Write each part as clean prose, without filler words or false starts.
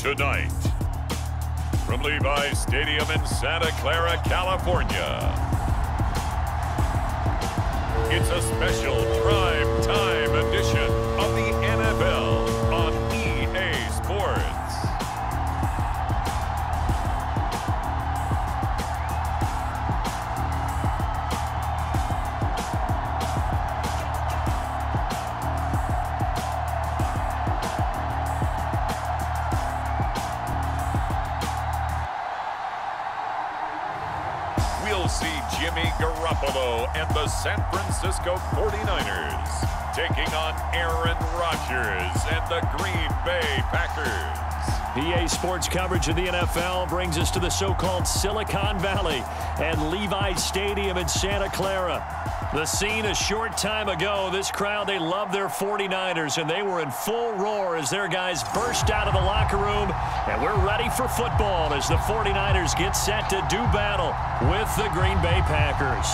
Tonight, from Levi Stadium in Santa Clara, California, it's a special prime time edition of the NFL on EA Sports. We'll see Jimmy Garoppolo and the San Francisco 49ers taking on Aaron Rodgers and the Green Bay Packers. EA Sports coverage of the NFL brings us to the so-called Silicon Valley and Levi Stadium in Santa Clara. The scene a short time ago, this crowd, they love their 49ers, and they were in full roar as their guys burst out of the locker room, and we're ready for football as the 49ers get set to do battle with the Green Bay Packers.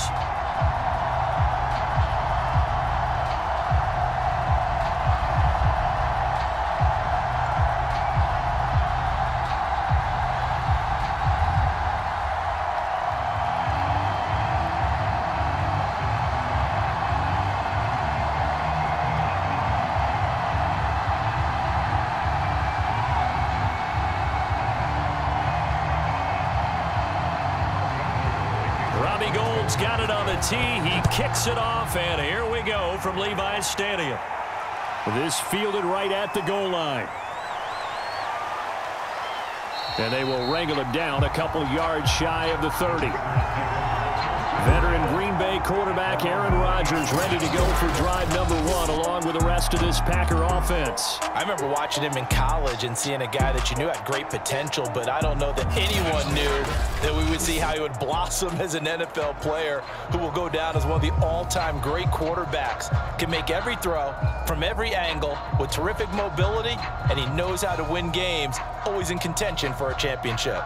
Got it on the tee. He kicks it off, and here we go from Levi's Stadium. This fielded right at the goal line. And they will wrangle him down a couple yards shy of the 30. Veteran Green Bay quarterback Aaron Rodgers ready to go for drive number 1 along with the rest of this Packer offense. I remember watching him in college and seeing a guy that you knew had great potential, but I don't know that anyone knew that we would see how he would blossom as an NFL player who will go down as one of the all-time great quarterbacks. Can make every throw from every angle with terrific mobility, and he knows how to win games, always in contention for a championship.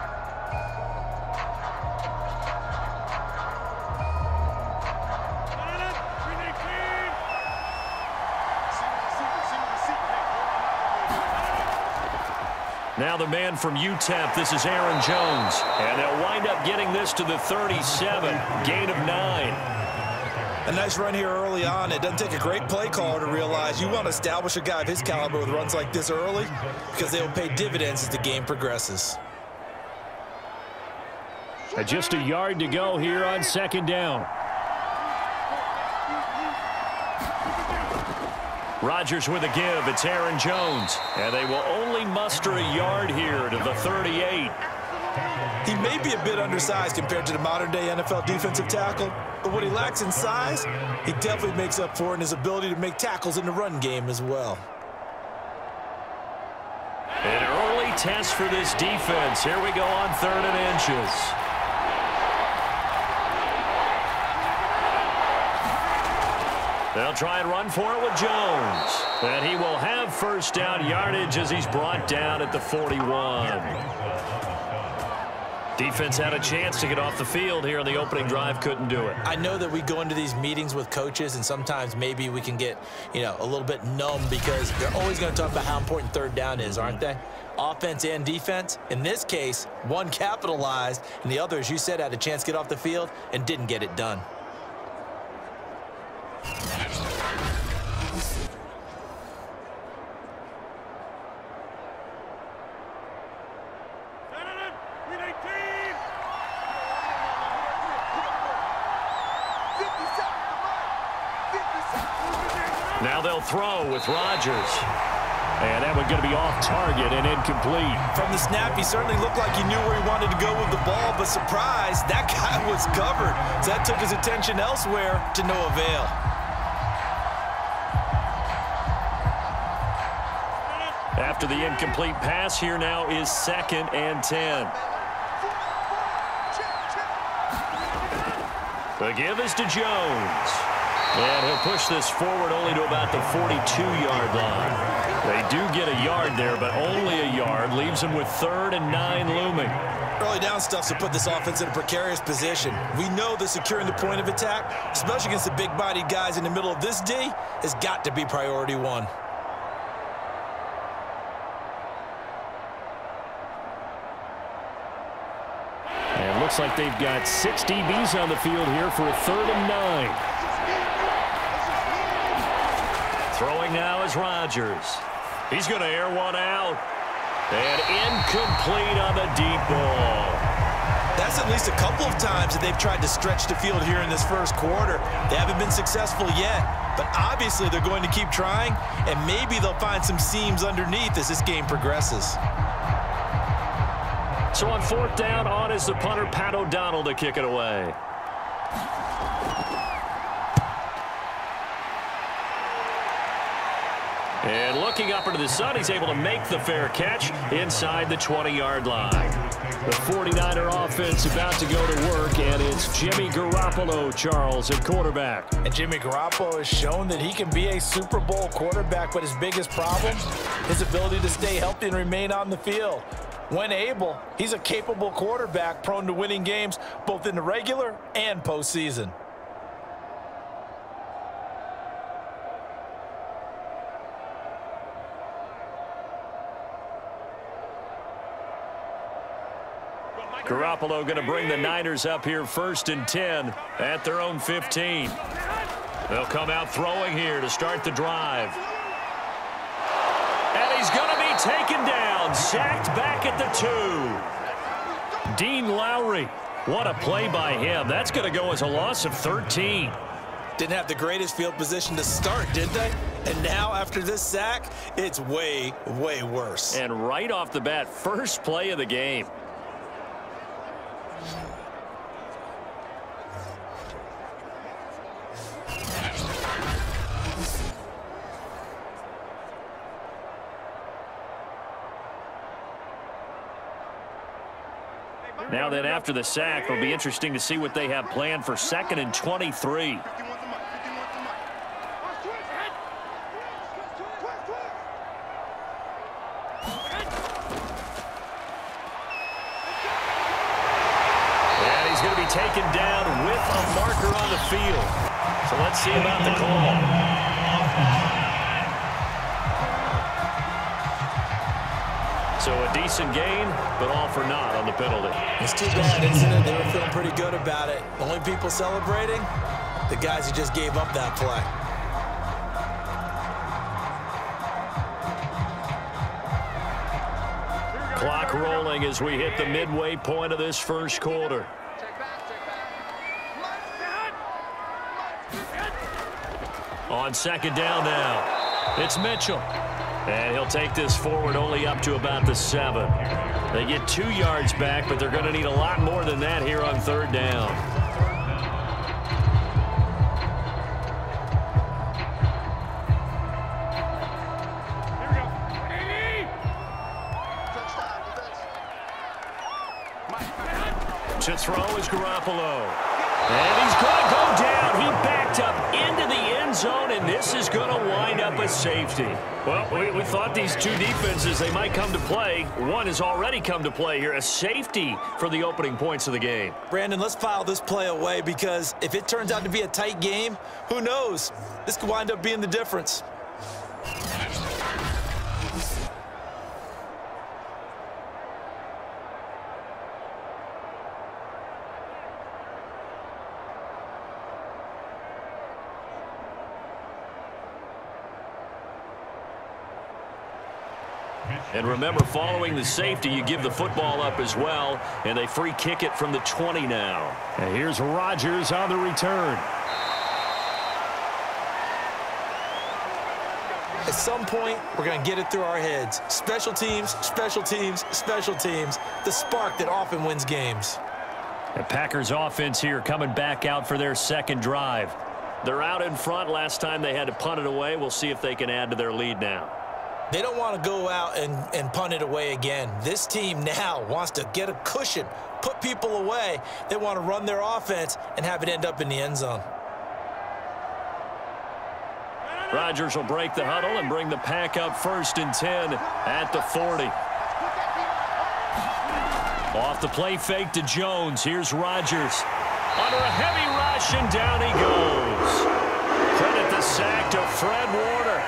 Now the man from UTEP, this is Aaron Jones. And they'll wind up getting this to the 37, gain of 9. A nice run here early on. It doesn't take a great play caller to realize you want to establish a guy of his caliber with runs like this early because they will pay dividends as the game progresses. Just a yard to go here on second down. Rodgers with a give. It's Aaron Jones. And they will only muster a yard here to the 38. He may be a bit undersized compared to the modern-day NFL defensive tackle, but what he lacks in size, he definitely makes up for in his ability to make tackles in the run game as well. An early test for this defense. Here we go on 3rd and inches. They'll try and run for it with Jones. And he will have first down yardage as he's brought down at the 41. Defense had a chance to get off the field here on the opening drive, couldn't do it. I know that we go into these meetings with coaches, and sometimes maybe we can get, a little bit numb because they're always going to talk about how important 3rd down is, aren't they? Offense and defense. In this case, one capitalized, and the other, as you said, had a chance to get off the field and didn't get it done. Now they'll throw with Rodgers. And that one's going to be off target and incomplete. From the snap, he certainly looked like he knew where he wanted to go with the ball, but surprise, that guy was covered. So that took his attention elsewhere to no avail. After the incomplete pass, here now is 2nd and 10. The give is to Jones. And he'll push this forward only to about the 42-yard line. They do get a yard there, but only a yard. Leaves them with 3rd and 9 looming. Early down stuff to put this offense in a precarious position. We know that securing the point of attack, especially against the big-bodied guys in the middle of this D, has got to be priority 1. looks like they've got 6 DBs on the field here for a 3rd and 9. Throwing now is Rodgers. He's going to air one out. And incomplete on the deep ball. That's at least a couple of times that they've tried to stretch the field here in this first quarter. They haven't been successful yet, but obviously they're going to keep trying, and maybe they'll find some seams underneath as this game progresses. So on 4th down, on is the punter, Pat O'Donnell, to kick it away. And looking up into the sun, he's able to make the fair catch inside the 20-yard line. The 49er offense about to go to work, and it's Jimmy Garoppolo, Charles, at quarterback. And Jimmy Garoppolo has shown that he can be a Super Bowl quarterback, but his biggest problem, his ability to stay healthy and remain on the field. When able, he's a capable quarterback prone to winning games both in the regular and postseason. Garoppolo going to bring the Niners up here 1st and 10 at their own 15. They'll come out throwing here to start the drive. And he's going to be taken down, sacked back at the 2. Dean Lowry, what a play by him. That's going to go as a loss of 13. Didn't have the greatest field position to start, did they? And now after this sack, it's way, way worse. And right off the bat, first play of the game. Now then, after the sack, it'll be interesting to see what they have planned for 2nd and 23. And he's going to be taken down with a marker on the field. So let's see about the call. So a decent gain, but all for naught on the penalty. It's too bad, isn't it? They were feeling pretty good about it. Only people celebrating, the guys who just gave up that play. Clock rolling as we hit the midway point of this first quarter. On 2nd down now, it's Mitchell. And he'll take this forward only up to about the 7. They get 2 yards back, but they're going to need a lot more than that here on 3rd down. To throw is Garoppolo. And he's going to go down. He backed up into the end zone, and this is going to wind up a safety. Well, we thought these 2 defenses, they might come to play. One has already come to play here, a safety for the opening points of the game. Brandon, let's file this play away because if it turns out to be a tight game, who knows? This could wind up being the difference. And remember, following the safety, you give the football up as well, and they free kick it from the 20 now. And here's Rodgers on the return. At some point, we're going to get it through our heads. Special teams, special teams, special teams. The spark that often wins games. The Packers offense here coming back out for their 2nd drive. They're out in front. Last time they had to punt it away. We'll see if they can add to their lead now. They don't want to go out and punt it away again. This team now wants to get a cushion, put people away. They want to run their offense and have it end up in the end zone. Rodgers will break the huddle and bring the pack up 1st and 10 at the 40. Off the play fake to Jones. Here's Rodgers. Under a heavy rush, and down he goes. Credit the sack to Fred Warner.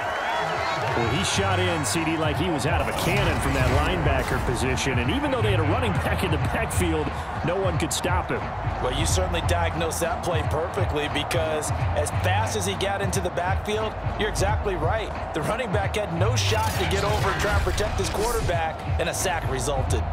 Well, he shot in, CD, like he was out of a cannon from that linebacker position. And even though they had a running back in the backfield, no one could stop him. Well, you certainly diagnosed that play perfectly, because as fast as he got into the backfield, you're exactly right. The running back had no shot to get over and try and protect his quarterback, and a sack resulted.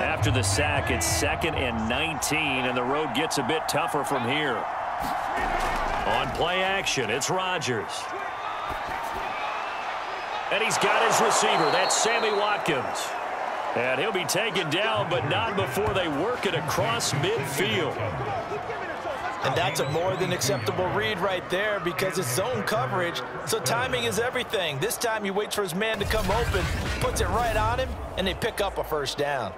After the sack, it's 2nd and 19, and the road gets a bit tougher from here. On play action, it's Rodgers. And he's got his receiver. That's Sammy Watkins. And he'll be taken down, but not before they work it across midfield. And that's a more than acceptable read right there, because it's zone coverage, so timing is everything. This time he waits for his man to come open, puts it right on him, and they pick up a first down.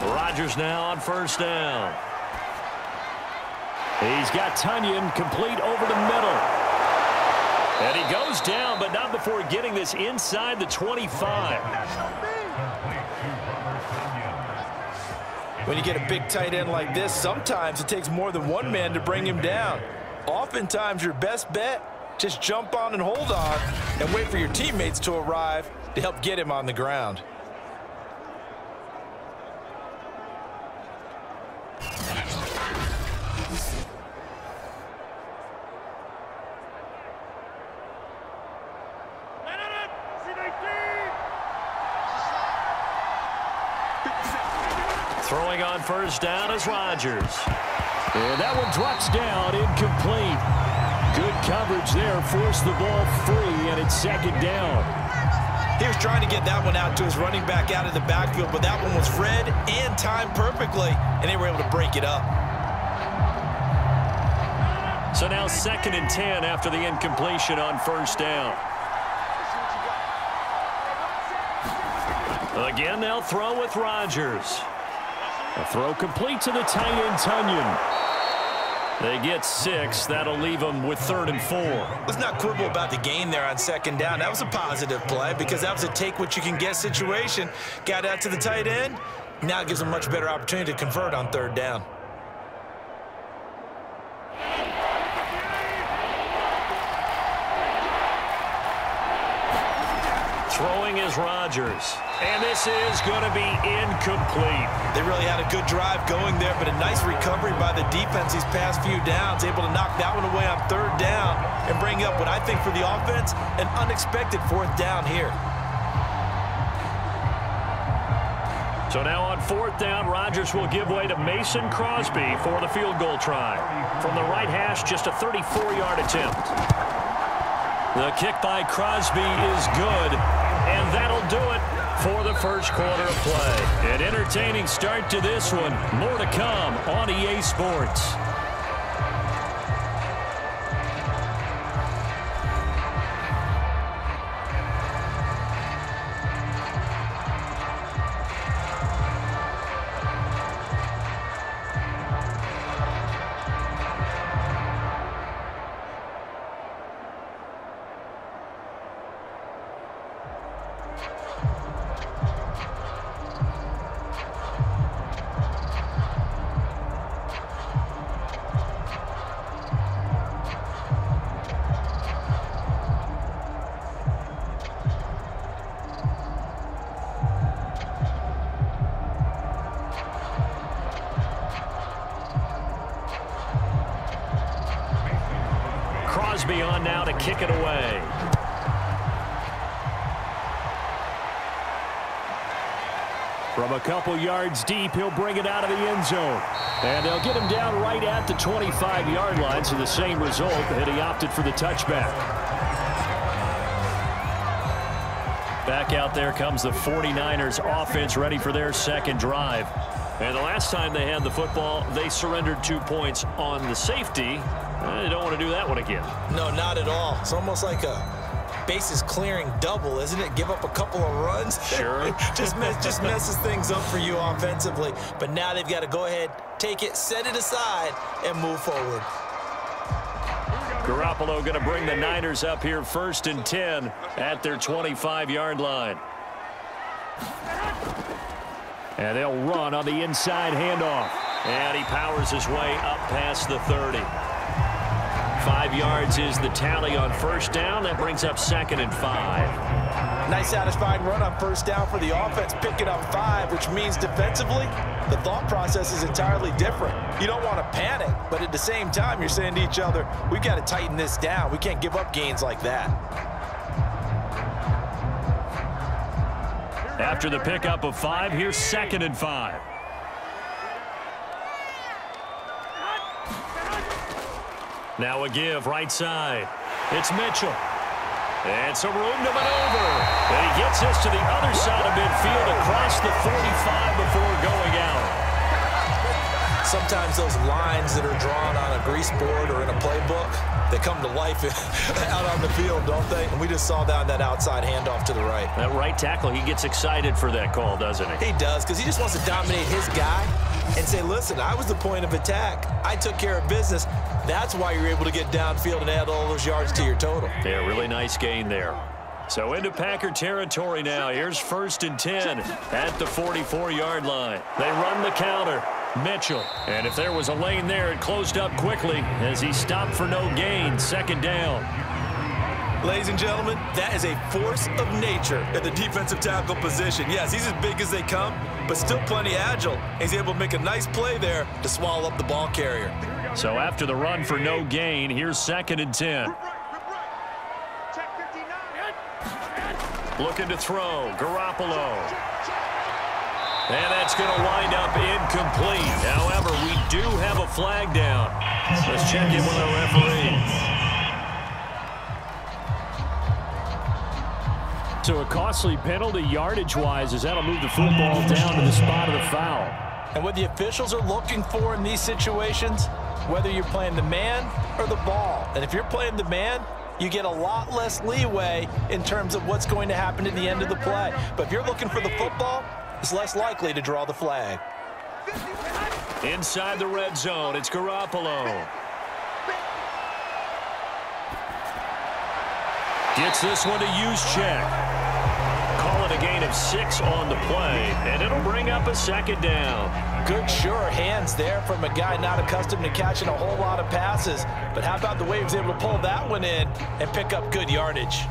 Rodgers now on first down. He's got Tunyon complete over the middle. And he goes down, but not before getting this inside the 25. When you get a big tight end like this, sometimes it takes more than one man to bring him down. Oftentimes, your best bet, just jump on and hold on and wait for your teammates to arrive to help get him on the ground. Throwing on first down is Rodgers. And that one drops down, incomplete. Good coverage there, forced the ball free, and it's 2nd down. He was trying to get that one out to his running back out of the backfield, but that one was read and timed perfectly, and they were able to break it up. So now 2nd and 10 after the incompletion on first down. Again, they'll throw with Rodgers. A throw complete to the tight end, Tunyon. They get 6. That'll leave them with 3rd and 4. Let's not quibble about the gain there on 2nd down. That was a positive play, because that was a take-what-you-can-get situation. Got out to the tight end. Now it gives them a much better opportunity to convert on 3rd down. Throwing is Rodgers. And this is going to be incomplete. They really had a good drive going there, but a nice recovery by the defense these past few downs, able to knock that one away on 3rd down and bring up what I think for the offense, an unexpected 4th down here. So now on 4th down, Rodgers will give way to Mason Crosby for the field goal try. From the right hash, just a 34-yard attempt. The kick by Crosby is good, and that'll do it for the first quarter of play. An entertaining start to this one. More to come on EA Sports. Crosby on now to kick it away. From a couple yards deep, he'll bring it out of the end zone. And they'll get him down right at the 25-yard line, so the same result, and he opted for the touchback. Back out there comes the 49ers offense, ready for their second drive. And the last time they had the football, they surrendered 2 points on the safety. They don't want to do that one again. No, not at all. It's almost like bases clearing double, isn't it? Give up a couple of runs. Sure. just messes things up for you offensively. But now they've got to go ahead, take it, set it aside, and move forward. Garoppolo going to bring the Niners up here 1st and 10 at their 25-yard line. And they'll run on the inside handoff. And he powers his way up past the 30. 5 yards is the tally on 1st down. That brings up 2nd and 5. Nice satisfying run on 1st down for the offense, picking up 5, which means defensively, the thought process is entirely different. You don't want to panic, but at the same time, you're saying to each other, we've got to tighten this down. We can't give up gains like that. After the pickup of 5, here's 2nd and 5. Now a give right side. It's Mitchell. And some room to maneuver. And he gets us to the other side of midfield across the 45 before going out. Sometimes those lines that are drawn on a grease board or in a playbook, they come to life out on the field, don't they? And we just saw that on that outside handoff to the right. That right tackle, he gets excited for that call, doesn't he? He does, because he just wants to dominate his guy and say, listen, I was the point of attack. I took care of business. That's why you're able to get downfield and add all those yards to your total. Yeah, really nice gain there. So into Packer territory now. Here's 1st and 10 at the 44-yard line. They run the counter. Mitchell. And if there was a lane there, it closed up quickly as he stopped for no gain. 2nd down. Ladies and gentlemen, that is a force of nature at the defensive tackle position. Yes, he's as big as they come, but still plenty agile. He's able to make a nice play there to swallow up the ball carrier. So after the run for no gain, here's 2nd and 10. Looking to throw. Garoppolo. And that's going to wind up incomplete. However, we do have a flag down. Let's check in with our referee. So a costly penalty yardage-wise as that'll move the football down to the spot of the foul. And what the officials are looking for in these situations, whether you're playing the man or the ball. And if you're playing the man, you get a lot less leeway in terms of what's going to happen at the end of the play. But if you're looking for the football, it's less likely to draw the flag. Inside the red zone, it's Garoppolo. Gets this one to use check. Call it a gain of 6 on the play, and it'll bring up a 2nd down. Good, sure hands there from a guy not accustomed to catching a whole lot of passes. But how about the way he was able to pull that one in and pick up good yardage?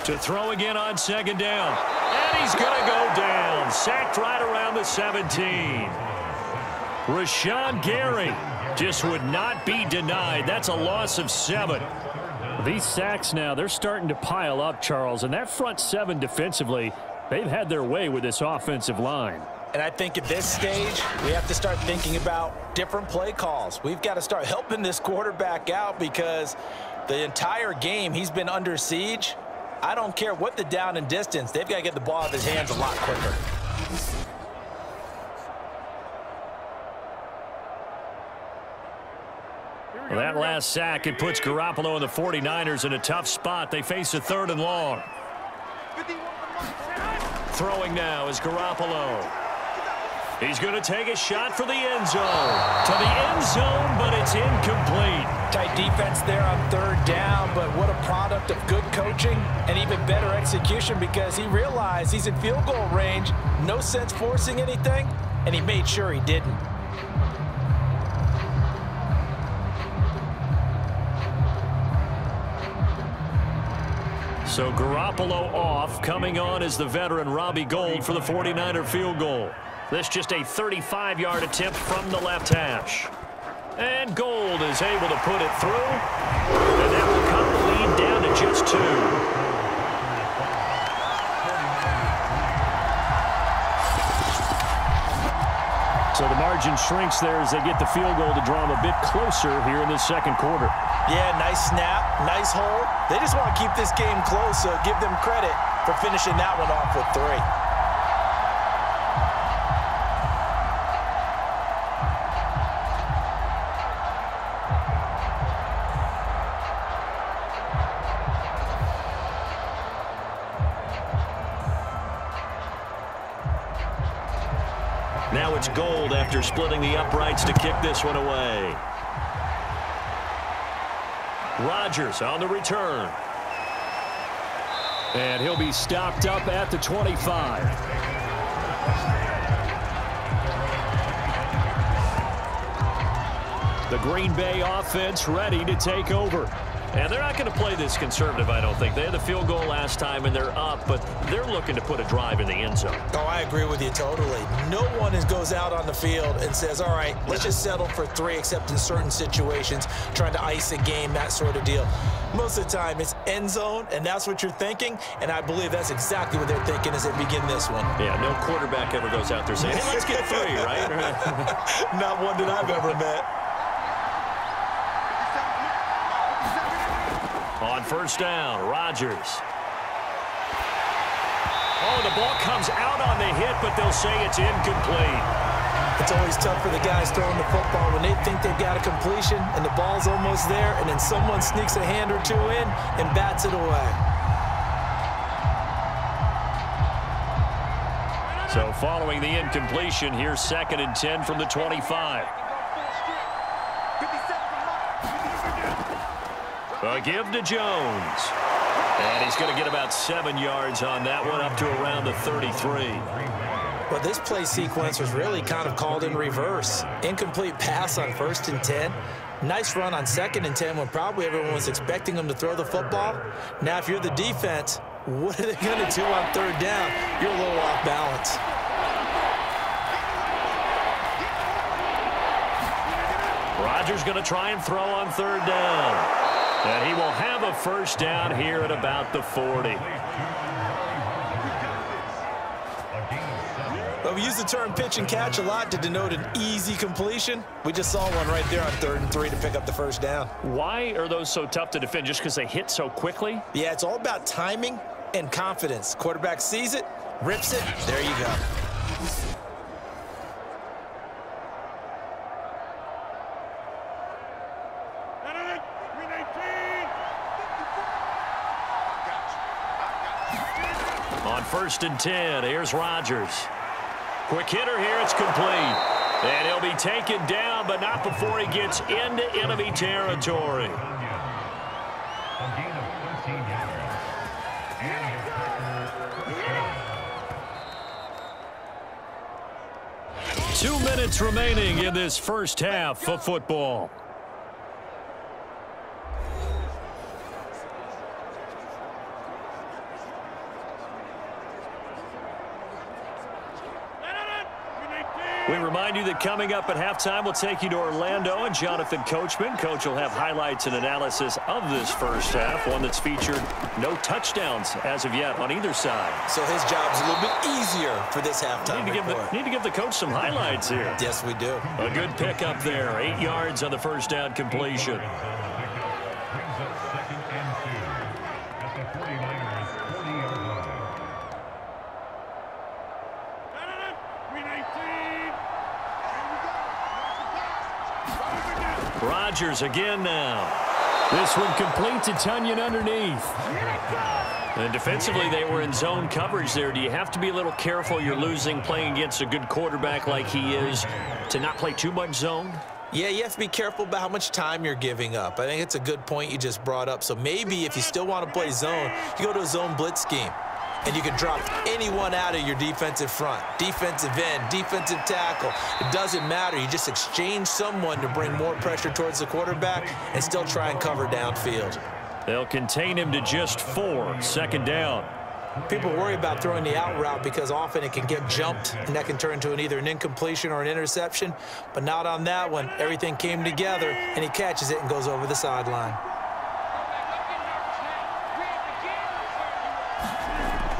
To throw again on 2nd down. And he's going to go down. Sacked right around the 17. Rashawn Gary just would not be denied. That's a loss of 7. These sacks now, they're starting to pile up, Charles. And that front 7 defensively, they've had their way with this offensive line. And I think at this stage, we have to start thinking about different play calls. We've got to start helping this quarterback out because the entire game he's been under siege. I don't care what the down and distance. They've got to get the ball out of his hands a lot quicker. Well, that last sack, it puts Garoppolo and the 49ers in a tough spot. They face a 3rd and long. Throwing now is Garoppolo. He's going to take a shot for the end zone. To the end zone, but it's incomplete. Tight defense there on 3rd down, but what a product of good coaching and even better execution because he realized he's in field goal range. No sense forcing anything, and he made sure he didn't. So Garoppolo off. Coming on is the veteran Robbie Gould for the 49er field goal. This just a 35-yard attempt from the left hash. And Gould is able to put it through. And that will cut the lead down to just 2. So the margin shrinks there as they get the field goal to draw them a bit closer here in the 2nd quarter. Yeah, nice snap, nice hold. They just want to keep this game close, so give them credit for finishing that one off with 3. Now it's Gold after splitting the uprights to kick this one away. Rodgers on the return. And he'll be stopped up at the 25. The Green Bay offense ready to take over. And they're not going to play this conservative, I don't think. They had the field goal last time, and they're up, but they're looking to put a drive in the end zone. Oh, I agree with you totally. No one goes out on the field and says, all right, let's just settle for 3, except in certain situations, trying to ice a game, that sort of deal. Most of the time, it's end zone, and that's what you're thinking, and I believe that's exactly what they're thinking as they begin this one. Yeah, no quarterback ever goes out there saying, hey, let's get 3, right? Not one that I've ever met. On first down, Rodgers. Oh, the ball comes out on the hit, but they'll say it's incomplete. It's always tough for the guys throwing the football when they think they've got a completion and the ball's almost there, and then someone sneaks a hand or 2 in and bats it away. So following the incompletion, here's 2nd and 10 from the 25. A give to Jones. And he's going to get about 7 yards on that one, up to around the 33. Well, this play sequence was really kind of called in reverse. Incomplete pass on 1st and 10. Nice run on 2nd and 10 when probably everyone was expecting him to throw the football. Now, if you're the defense, what are they going to do on 3rd down? You're a little off balance. Rodgers going to try and throw on 3rd down. And he will have a first down here at about the 40. Well, we use the term pitch and catch a lot to denote an easy completion. We just saw one right there on 3rd and 3 to pick up the first down. Why are those so tough to defend? Just because they hit so quickly? Yeah, it's all about timing and confidence. Quarterback sees it, rips it, there you go. On 1st and 10, here's Rodgers. Quick hitter here, it's complete. And he'll be taken down, but not before he gets into enemy territory. Two minutes remaining in this first half of football. We remind you that coming up at halftime, we'll take you to Orlando and Jonathan Coachman. Coach will have highlights and analysis of this first half, one that's featured no touchdowns as of yet on either side. So his job's a little bit easier for this halftime report. Need to give the coach some highlights here. Yes, we do. A good pickup there, 8 yards on the first down completion. Rodgers again now. This one complete to Tunyon underneath. And defensively, they were in zone coverage there. Do you have to be a little careful? You're losing playing against a good quarterback like he is to not play too much zone? Yeah, you have to be careful about how much time you're giving up. I think it's a good point you just brought up. So maybe if you still want to play zone, you go to a zone blitz scheme. And you can drop anyone out of your defensive front, defensive end, defensive tackle. It doesn't matter. You just exchange someone to bring more pressure towards the quarterback and still try and cover downfield. They'll contain him to just 4, 2nd down. People worry about throwing the out route because often it can get jumped, and that can turn into either an incompletion or an interception. But not on that one. Everything came together, and he catches it and goes over the sideline.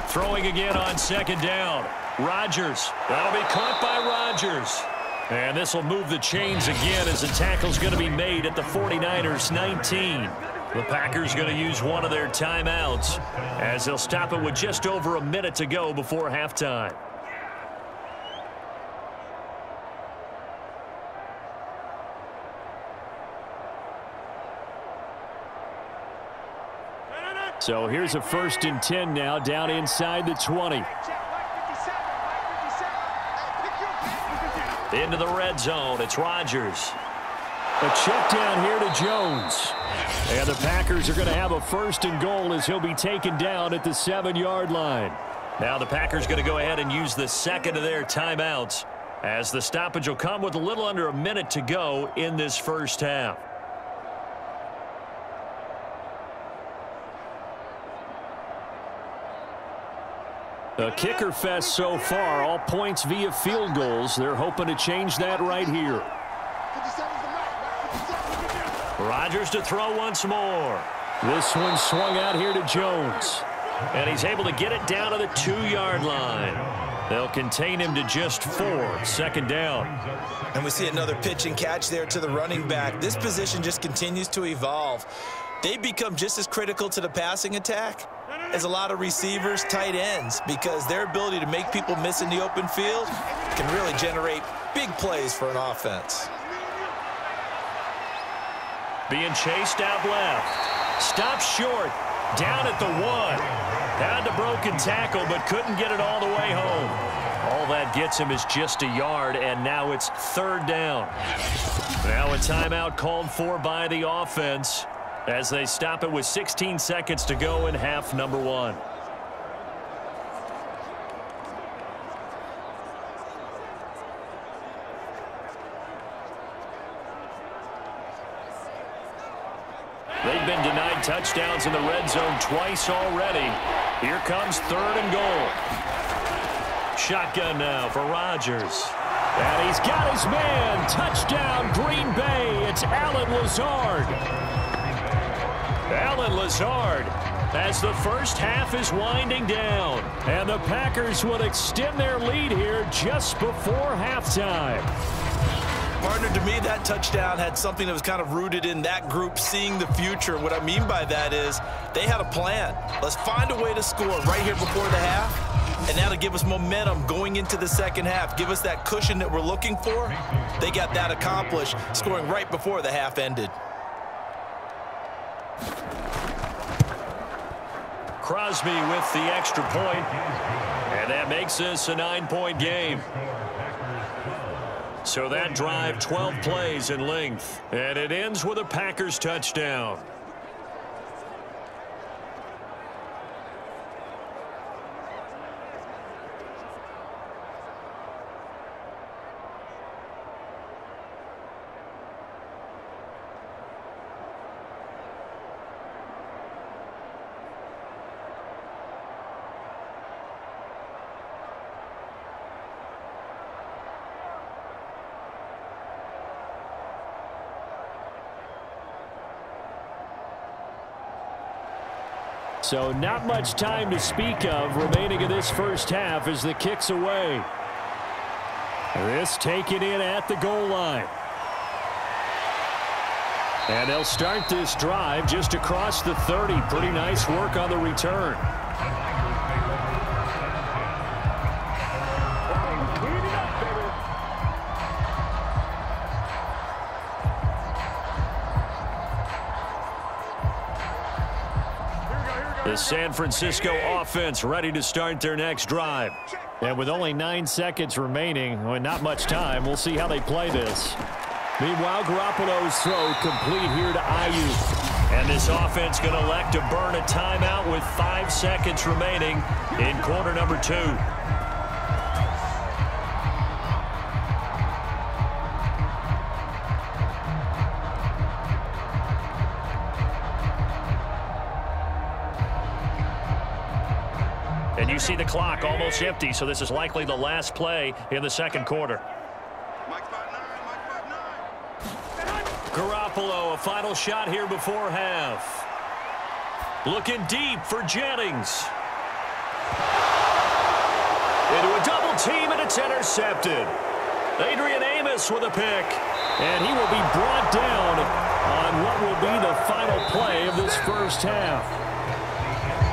Throwing again on 2nd down. Rodgers. That'll be caught by Rodgers. And this will move the chains again as the tackle's going to be made at the 49ers 19. The Packers going to use one of their timeouts as they'll stop it with just over a minute to go before halftime. So here's a 1st and 10 now, down inside the 20. Into the red zone, it's Rodgers. A check down here to Jones. And the Packers are going to have a 1st and goal as he'll be taken down at the 7-yard line. Now the Packers going to go ahead and use the second of their timeouts, as the stoppage will come with a little under a minute to go in this first half. A kicker fest so far, all points via field goals. They're hoping to change that right here. Rodgers to throw once more. This one swung out here to Jones. And he's able to get it down to the 2-yard line. They'll contain him to just 4. 2nd down. And we see another pitch and catch there to the running back. This position just continues to evolve. They become just as critical to the passing attack as a lot of receivers, tight ends, because their ability to make people miss in the open field can really generate big plays for an offense. Being chased out left. Stopped short. Down at the 1. Had the broken tackle, but couldn't get it all the way home. All that gets him is just a yard, and now it's 3rd down. Now a timeout called for by the offense as they stop it with 16 seconds to go in half number 1. They've been denied touchdowns in the red zone twice already. Here comes 3rd and goal. Shotgun now for Rodgers. And he's got his man. Touchdown, Green Bay. It's Allen Lazard. Allen Lazard, as the first half is winding down. And the Packers will extend their lead here just before halftime. Partner, to me, that touchdown had something that was kind of rooted in that group seeing the future. What I mean by that is they had a plan. Let's find a way to score right here before the half, and that'll give us momentum going into the second half. Give us that cushion that we're looking for. They got that accomplished, scoring right before the half ended. Crosby with the extra point, and that makes this a 9-point game. So that drive, 12 plays in length, and it ends with a Packers touchdown. So not much time to speak of remaining in this first half as the kick's away. This taken in at the goal line. And they'll start this drive just across the 30. Pretty nice work on the return. The San Francisco offense ready to start their next drive. And with only 9 seconds remaining, and not much time, we'll see how they play this. Meanwhile, Garoppolo's throw complete here to Ayuk. And this offense going to elect to burn a timeout with 5 seconds remaining in quarter number 2. And you see the clock almost empty, so this is likely the last play in the second quarter. Garoppolo, a final shot here before half. Looking deep for Jennings. Into a double team, and it's intercepted. Adrian Amos with a pick. And he will be brought down on what will be the final play of this first half.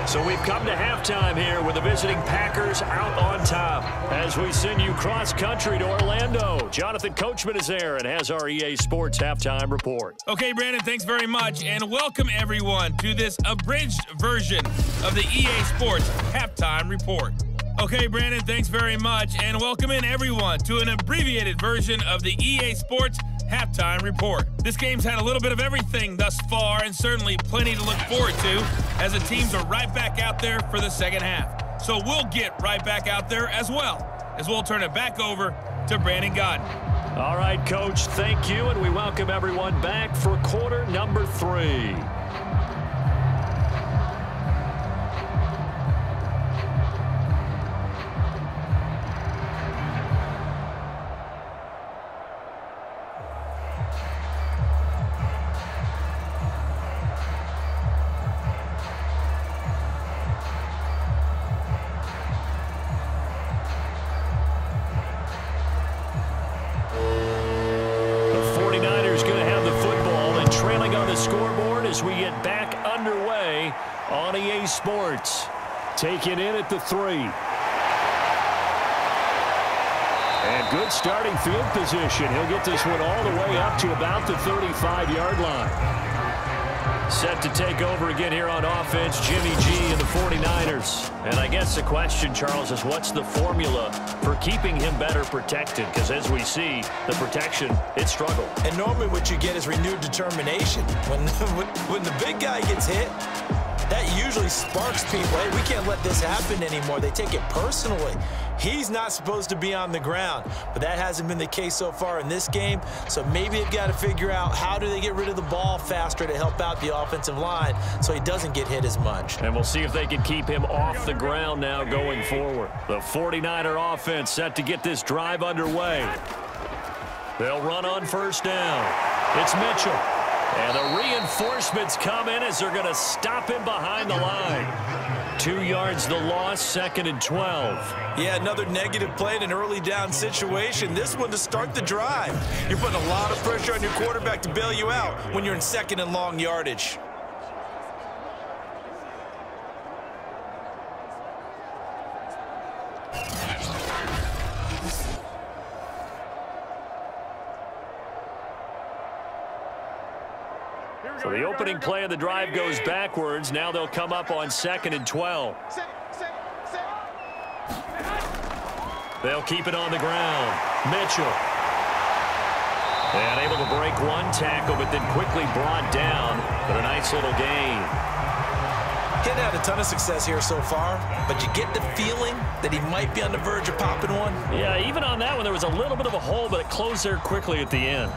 So we've come to halftime here with the visiting Packers out on top as we send you cross-country to Orlando. Jonathan Coachman is there and has our EA Sports halftime report. Okay, Brandon, thanks very much, and welcome everyone to this abridged version of the EA Sports halftime report. Okay, Brandon, thanks very much. And welcome in, everyone, to an abbreviated version of the EA Sports Halftime Report. This game's had a little bit of everything thus far, and certainly plenty to look forward to, as the teams are right back out there for the second half. So we'll get right back out there as well, as we'll turn it back over to Brandon Godden. All right, Coach, thank you, and we welcome everyone back for quarter number 3. As we get back underway on EA Sports. Taking in at the 3. And good starting field position. He'll get this one all the way up to about the 35-yard line. Set to take over again here on offense, Jimmy G and the 49ers. And I guess the question, Charles, is what's the formula for keeping him better protected? Because as we see, the protection, it struggled. And normally what you get is renewed determination. When the big guy gets hit, that usually sparks people. Hey, we can't let this happen anymore. They take it personally. He's not supposed to be on the ground, but that hasn't been the case so far in this game. So maybe they've got to figure out how do they get rid of the ball faster to help out the offensive line so he doesn't get hit as much. And we'll see if they can keep him off the ground now going forward. The 49er offense set to get this drive underway. They'll run on first down. It's Mitchell. And the reinforcements come in as they're going to stop him behind the line. 2 yards the loss, 2nd and 12. Yeah, another negative play in an early down situation. This one to start the drive. You're putting a lot of pressure on your quarterback to bail you out when you're in 2nd and long yardage. So the opening play of the drive goes backwards. Now they'll come up on 2nd and 12. They'll keep it on the ground. Mitchell. And able to break one tackle, but then quickly brought down. But a nice little gain. Hadn't had a ton of success here so far, but you get the feeling that he might be on the verge of popping one. Yeah, even on that one, there was a little bit of a hole, but it closed there quickly at the end.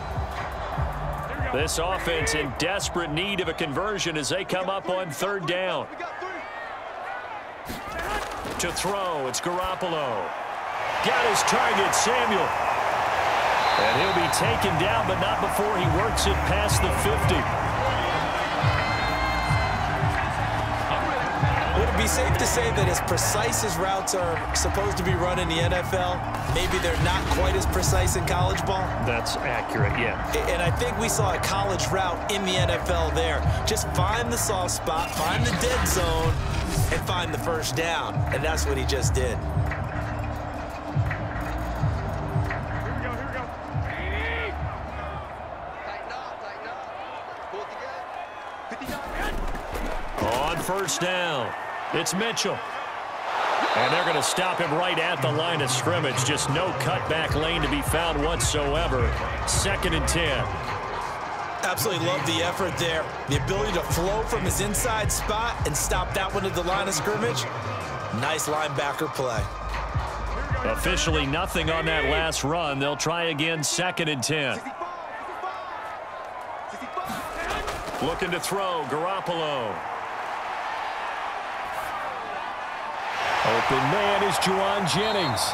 This offense in desperate need of a conversion as they come up on 3rd down. To throw, it's Garoppolo. Got his target, Samuel. And he'll be taken down, but not before he works it past the 50. Would it be safe to say that as precise as routes are supposed to be run in the NFL, maybe they're not quite as precise in college ball? That's accurate, yeah. And I think we saw a college route in the NFL there. Just find the soft spot, find the dead zone, and find the first down. And that's what he just did. On first down, it's Mitchell. And they're going to stop him right at the line of scrimmage. Just no cutback lane to be found whatsoever. 2nd and 10. Absolutely love the effort there. The ability to flow from his inside spot and stop that one at the line of scrimmage. Nice linebacker play. Officially nothing on that last run. They'll try again, 2nd and 10. Looking to throw, Garoppolo. Open man is Juwan Jennings.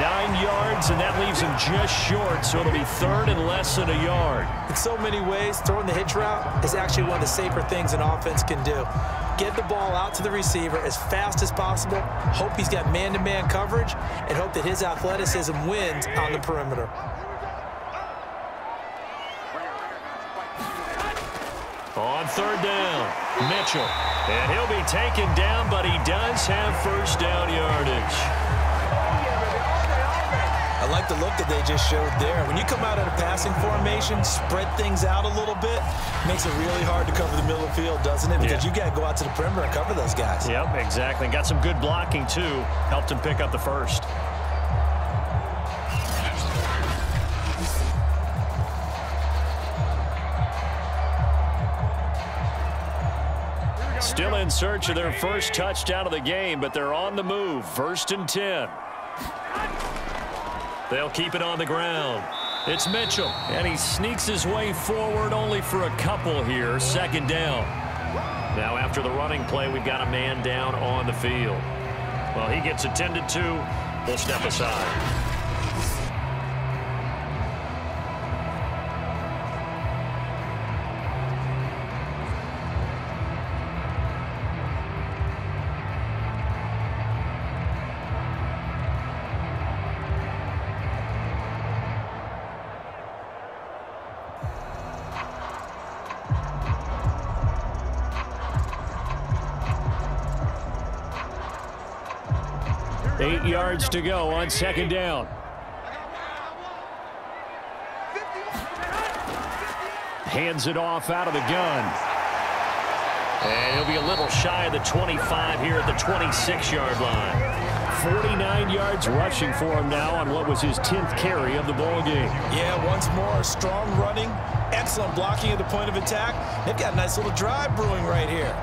9 yards, and that leaves him just short, so it'll be 3rd and less than a yard. In so many ways, throwing the hitch route is actually one of the safer things an offense can do. Get the ball out to the receiver as fast as possible, hope he's got man-to-man coverage, and hope that his athleticism wins on the perimeter. On 3rd down, Mitchell. And he'll be taken down, but he does have first down yardage. I I like the look that they just showed there. When you come out of a passing formation, spread things out a little bit, makes it really hard to cover the middle of the field, doesn't it? Because you got to go out to the perimeter and cover those guys. Yep, exactly. And got some good blocking, too. Helped him pick up the first. Still in search of their first touchdown of the game, but they're on the move. 1st and 10. They'll keep it on the ground. It's Mitchell, and he sneaks his way forward only for a couple here. 2nd down. Now after the running play, we've got a man down on the field. Well, he gets attended to. We'll step aside. Eight yards to go on 2nd down. Hands it off out of the gun. And he'll be a little shy of the 25 here at the 26-yard line. 49 yards rushing for him now on what was his 10th carry of the ball game. Yeah, once more, strong running, excellent blocking at the point of attack. They've got a nice little drive brewing right here.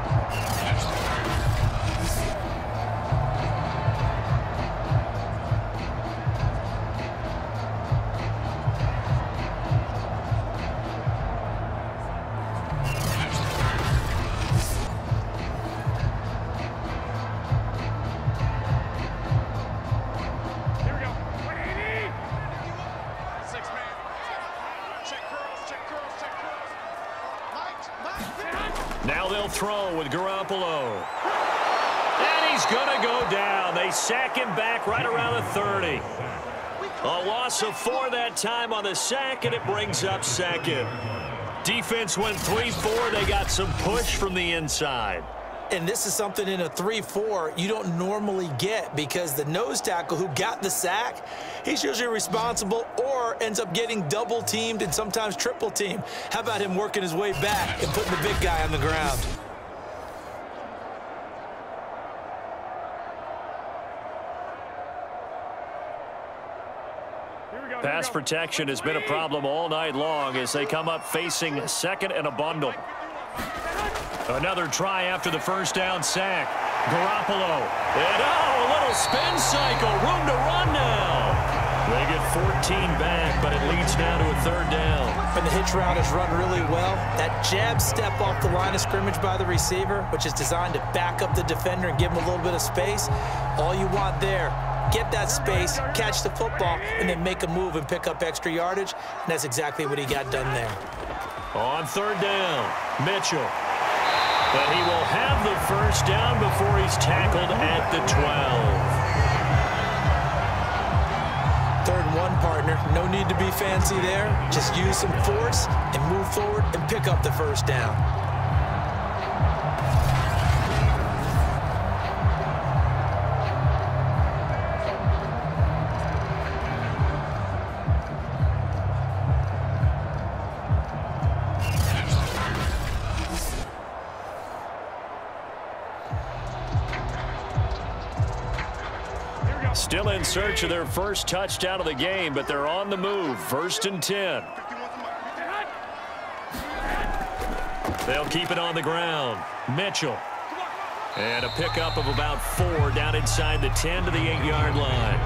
Now they'll throw with Garoppolo. And he's going to go down. They sack him back right around the 30. A loss of 4 that time on the sack, and it brings up 2nd. Defense went 3-4. They got some push from the inside. And this is something in a 3-4 you don't normally get, because the nose tackle who got the sack, he's usually responsible or ends up getting double teamed and sometimes triple teamed. How about him working his way back and putting the big guy on the ground? Pass protection has been a problem all night long as they come up facing 2nd and a bundle. Another try after the 1st down sack. Garoppolo. And a little spin cycle. Room to run now. They get 14 back, but it leads now to a 3rd down. And the hitch route is run really well. That jab step off the line of scrimmage by the receiver, which is designed to back up the defender and give him a little bit of space. All you want there, get that space, catch the football, and then make a move and pick up extra yardage. And that's exactly what he got done there. On 3rd down, Mitchell. But he will have the 1st down before he's tackled at the 12. 3rd and 1, partner. No need to be fancy there. Just use some force and move forward and pick up the 1st down. Still in search of their first touchdown of the game, but they're on the move. 1st and 10. They'll keep it on the ground. Mitchell. And a pickup of about 4 down inside the 10 to the 8-yard line.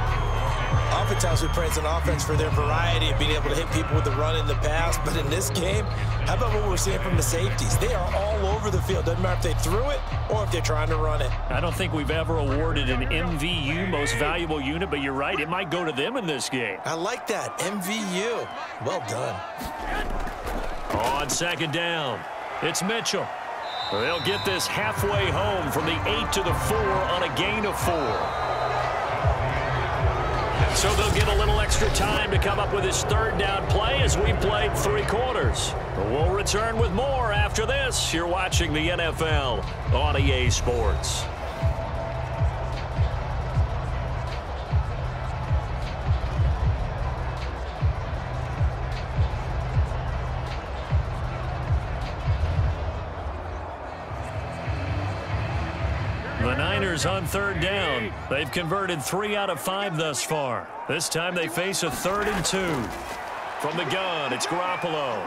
Oftentimes we praise an offense for their variety of being able to hit people with the run and the pass, but in this game, how about what we're seeing from the safeties? They are all over the field. Doesn't matter if they threw it or if they're trying to run it. I don't think we've ever awarded an MVU, most valuable unit, but you're right, it might go to them in this game. I like that, MVU. Well done. On 2nd down, it's Mitchell. They'll get this halfway home from the 8 to the 4 on a gain of 4. So they'll get a little extra time to come up with his 3rd down play as we played 3 quarters. We'll return with more after this. You're watching the NFL on EA Sports. The Niners on third down. They've converted 3 out of 5 thus far. This time they face a 3rd and 2. From the gun, it's Garoppolo.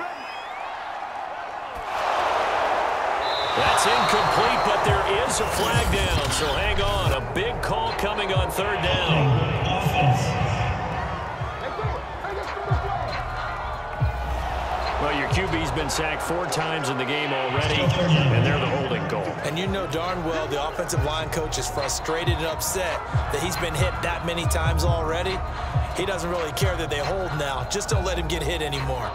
That's incomplete, but there is a flag down, so hang on. A big call coming on third down. Well, your QB's been sacked 4 times in the game already, and they're the holding goal. And you know darn well the offensive line coach is frustrated and upset that he's been hit that many times already. He doesn't really care that they hold now. Just don't let him get hit anymore.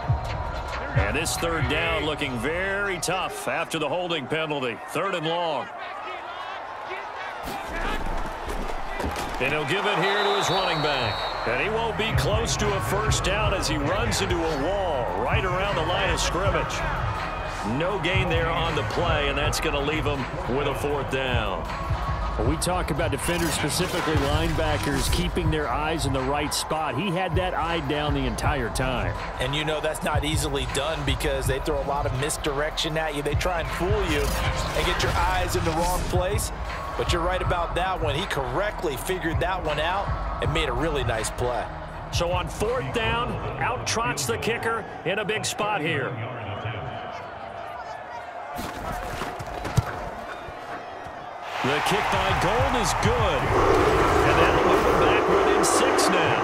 And this third down looking very tough after the holding penalty. 3rd and long. And he'll give it here to his running back. And he won't be close to a first down as he runs into a wall right around the line of scrimmage. No gain there on the play, and that's going to leave him with a 4th down. Well, we talk about defenders, specifically linebackers, keeping their eyes in the right spot. He had that eye down the entire time. And you know that's not easily done because they throw a lot of misdirection at you. They try and fool you and get your eyes in the wrong place. But you're right about that one. He correctly figured that one out and made a really nice play. So on 4th down, out trots the kicker in a big spot here. The kick by Gold is good. And that'll move him back within 6 now.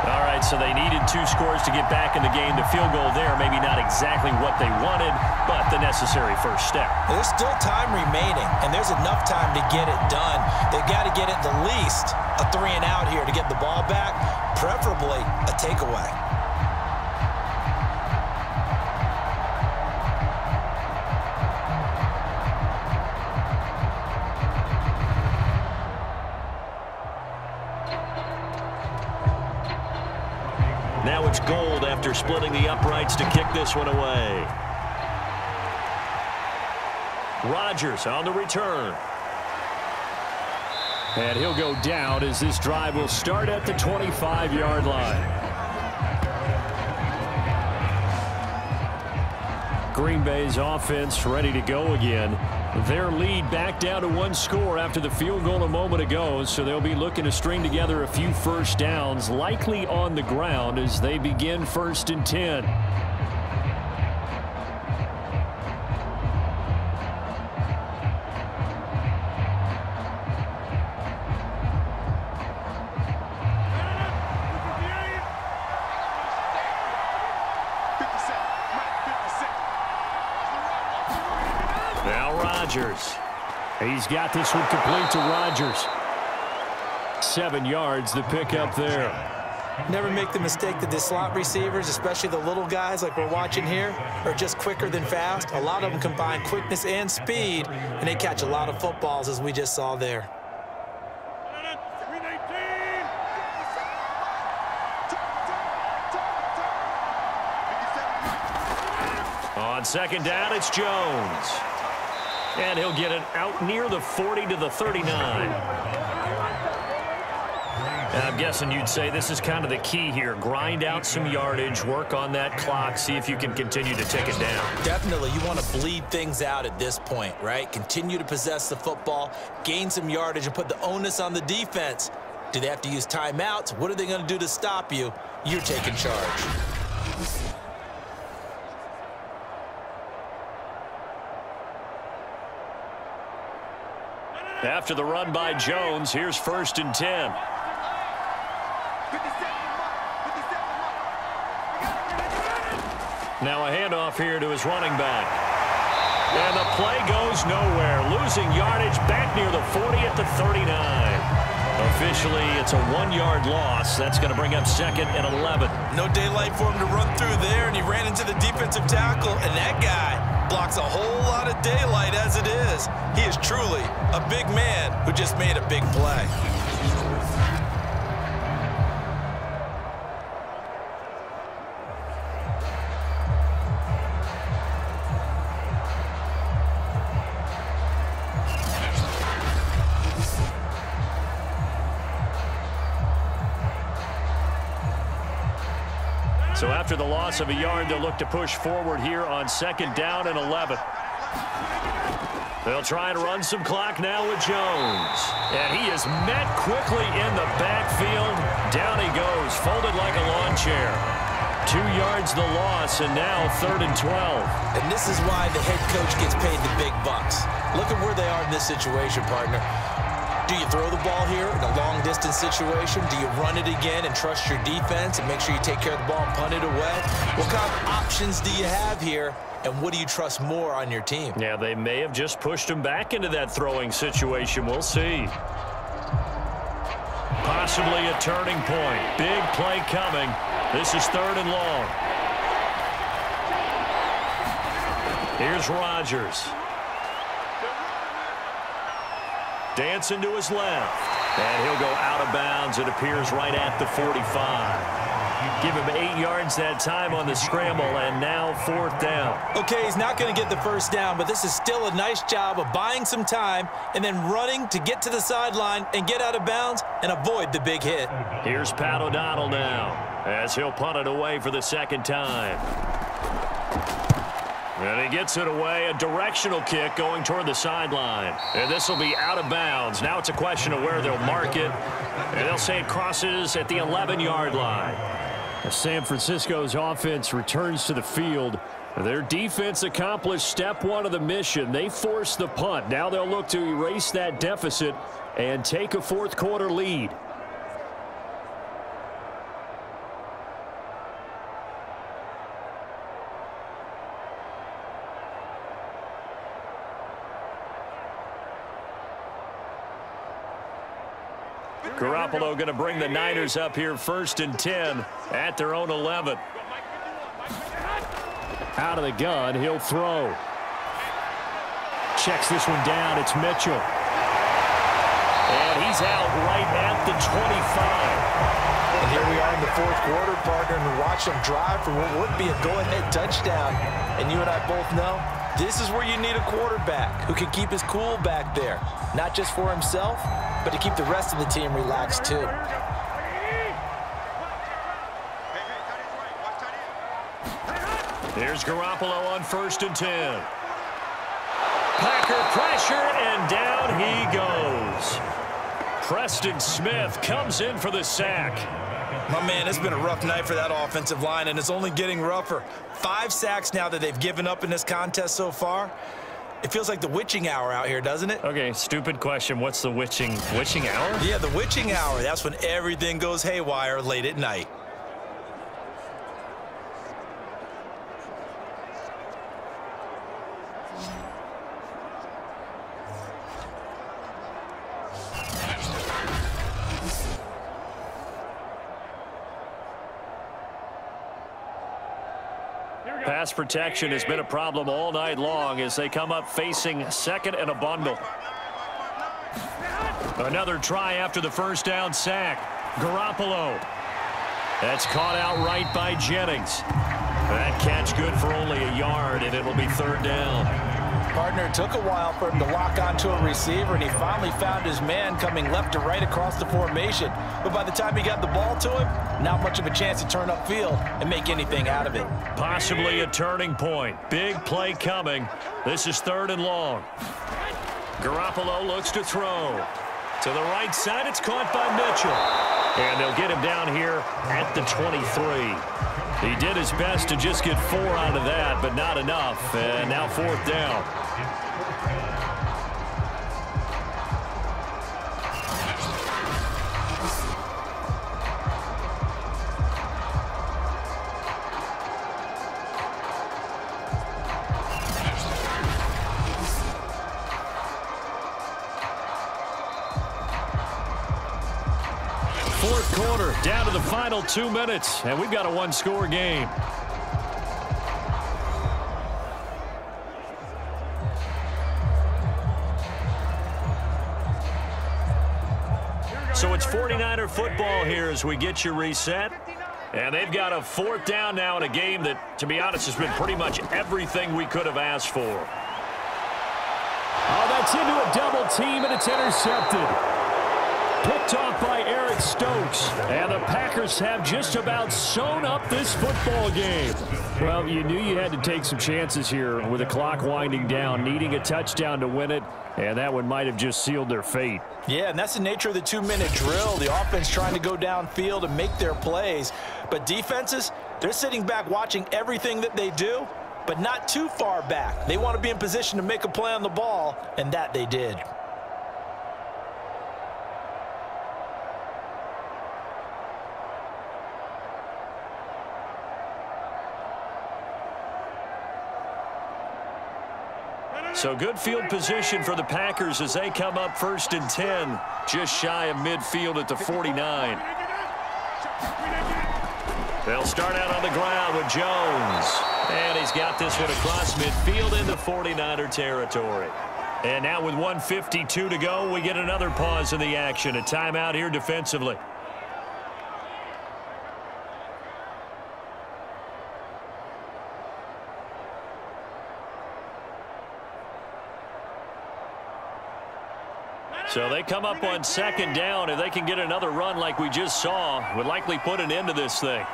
All right, so they needed 2 scores to get back in the game. The field goal there, maybe not exactly what they wanted, but the necessary first step. There's still time remaining, and there's enough time to get it done. They've got to get it the least a 3 and out here to get the ball back, preferably a takeaway. Now it's Gold after splitting the uprights to kick this one away. Rodgers on the return. And he'll go down as this drive will start at the 25-yard line. Green Bay's offense ready to go again. Their lead back down to 1 score after the field goal a moment ago, so they'll be looking to string together a few first downs, likely on the ground as they begin 1st and 10. Rodgers. He's got this one complete to Rodgers. 7 yards, the pickup there. Never make the mistake that the slot receivers, especially the little guys like we're watching here, are just quicker than fast. A lot of them combine quickness and speed, and they catch a lot of footballs, as we just saw there. On 2nd down, it's Jones. And he'll get it out near the 40 to the 39. And I'm guessing you'd say this is kind of the key here. Grind out some yardage, work on that clock, see if you can continue to tick it down. Definitely, you want to bleed things out at this point, right? Continue to possess the football, gain some yardage, and put the onus on the defense. Do they have to use timeouts? What are they going to do to stop you? You're taking charge. After the run by Jones, here's 1st and 10. Now a handoff here to his running back. And the play goes nowhere. Losing yardage back near the 40 at the 39. Officially, it's a 1-yard loss. That's going to bring up 2nd and 11. No daylight for him to run through there, and he ran into the defensive tackle, and that guy blocks a whole lot of daylight as it is. He is truly a big man who just made a big play. So after the loss of a yard, they'll look to push forward here on 2nd down and 11. They'll try and run some clock now with Jones. And he is met quickly in the backfield. Down he goes, folded like a lawn chair. 2 yards the loss, and now 3rd and 12. And this is why the head coach gets paid the big bucks. Look at where they are in this situation, partner. Do you throw the ball here in a long-distance situation? Do you run it again and trust your defense and make sure you take care of the ball and punt it away? What kind of options do you have here, and what do you trust more on your team? Yeah, they may have just pushed him back into that throwing situation. We'll see. Possibly a turning point. Big play coming. This is 3rd and long. Here's Rodgers. Dancing to his left. And he'll go out of bounds. It appears right at the 45. Give him 8 yards that time on the scramble, and now 4th down. Okay, he's not going to get the first down, but this is still a nice job of buying some time and then running to get to the sideline and get out of bounds and avoid the big hit. Here's Pat O'Donnell now as he'll punt it away for the 2nd time. And he gets it away, a directional kick going toward the sideline. And this will be out of bounds. Now it's a question of where they'll mark it. And they'll say it crosses at the 11-yard line. San Francisco's offense returns to the field. Their defense accomplished step 1 of the mission. They forced the punt. Now they'll look to erase that deficit and take a 4th quarter lead. Garoppolo going to bring the Niners up here 1st and 10 at their own 11. Out of the gun, he'll throw. Checks this one down, it's Mitchell. And he's out right at the 25. And here we are in the 4th quarter, partner, and watch them drive for what would be a go-ahead touchdown. And you and I both know this is where you need a quarterback who can keep his cool back there, not just for himself, but to keep the rest of the team relaxed too. Here's Garoppolo on 1st and 10. Packer pressure, and down he goes. Preston Smith comes in for the sack. My man, it's been a rough night for that offensive line, and it's only getting rougher. 5 sacks now that they've given up in this contest so far. It feels like the witching hour out here, doesn't it? Okay, stupid question. What's the witching hour? Yeah, the witching hour. That's when everything goes haywire late at night. Pass protection has been a problem all night long as they come up facing 2nd and a bundle. Another try after the 1st down sack. Garoppolo. That's caught out right by Jennings. That catch good for only a yard, and it'll be 3rd down. Partner, it took a while for him to lock onto a receiver, and he finally found his man coming left to right across the formation. But by the time he got the ball to him, not much of a chance to turn upfield and make anything out of it. Possibly a turning point. Big play coming. This is 3rd and long. Garoppolo looks to throw. To the right side, it's caught by Mitchell. And they'll get him down here at the 23. He did his best to just get 4 out of that, but not enough. And now 4th down. Fourth quarter, down to the final 2 minutes, and we've got a 1-score game. So it's 49er football here as we get you reset. And they've got a 4th down now in a game that, to be honest, has been pretty much everything we could have asked for. Oh, that's into a double team, and it's intercepted. Picked off by Eric Stokes. And the Packers have just about sewn up this football game. Well, you knew you had to take some chances here with the clock winding down, needing a touchdown to win it, and that one might have just sealed their fate. Yeah, and that's the nature of the 2-minute drill. The offense trying to go downfield and make their plays. But defenses, they're sitting back watching everything that they do, but not too far back. They want to be in position to make a play on the ball, and that they did. So good field position for the Packers as they come up 1st and 10, just shy of midfield at the 49. They'll start out on the ground with Jones. And he's got this one across midfield into 49er territory. And now with 1:52 to go, we get another pause in the action. A timeout here defensively. So they come up on 2nd down. If they can get another run like we just saw, would likely put an end to this thing.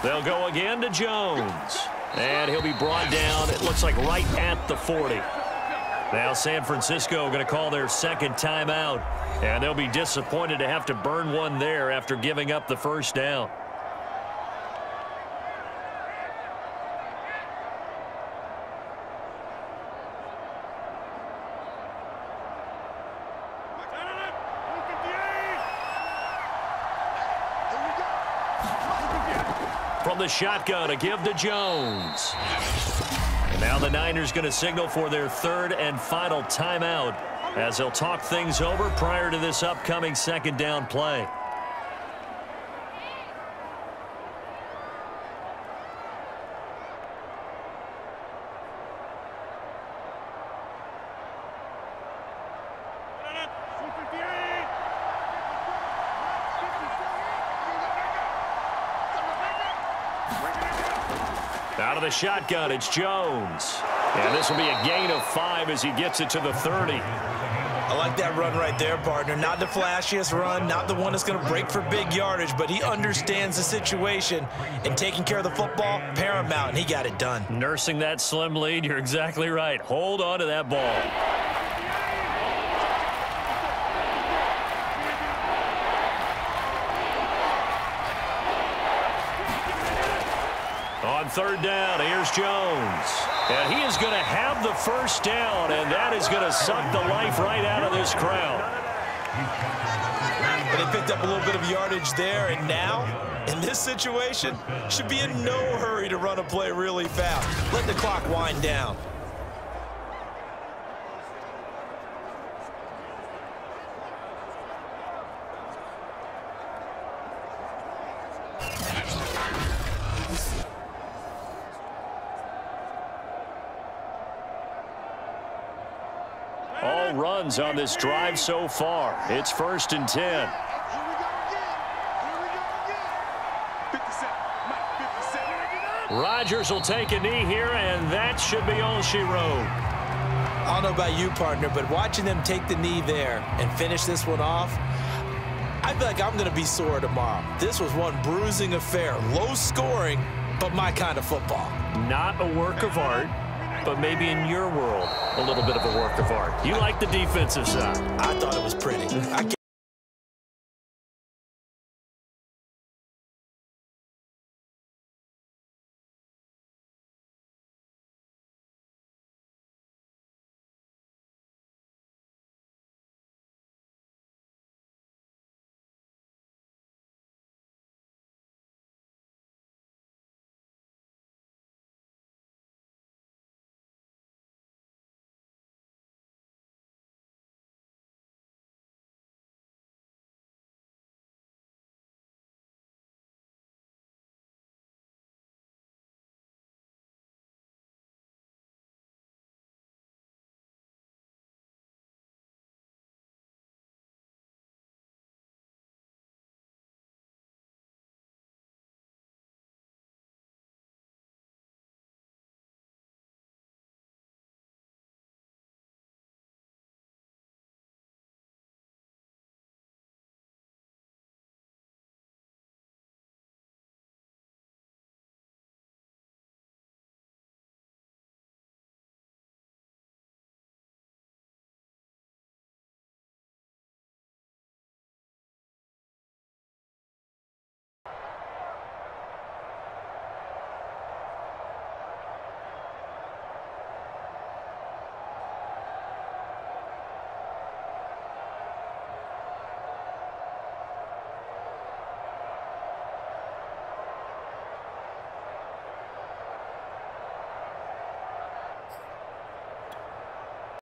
They'll go again to Jones. And he'll be brought down, it looks like right at the 40. Now San Francisco going to call their 2nd timeout. And they'll be disappointed to have to burn one there after giving up the 1st down. From the shotgun, a give to Jones. And now the Niners going to signal for their 3rd and final timeout as they'll talk things over prior to this upcoming 2nd down play. Out of the shotgun, it's Jones. And this will be a gain of 5 as he gets it to the 30. I like that run right there, partner. Not the flashiest run, not the one that's going to break for big yardage, but he understands the situation, and taking care of the football, paramount, and he got it done. Nursing that slim lead, you're exactly right. Hold on to that ball. On 3rd down, here's Jones. And he is going to have the 1st down, and that is going to suck the life right out of this crowd. But they picked up a little bit of yardage there, and now, in this situation, should be in no hurry to run a play really fast. Let the clock wind down. All runs on this drive so far. It's 1st and 10. Rodgers will take a knee here, and that should be all she wrote. I don't know about you, partner, but watching them take the knee there and finish this one off, I feel like I'm going to be sore tomorrow. This was one bruising affair. Low scoring, but my kind of football. Not a work of art, but maybe in your world, a little bit of a work of art. You like the defensive side. I thought it was pretty.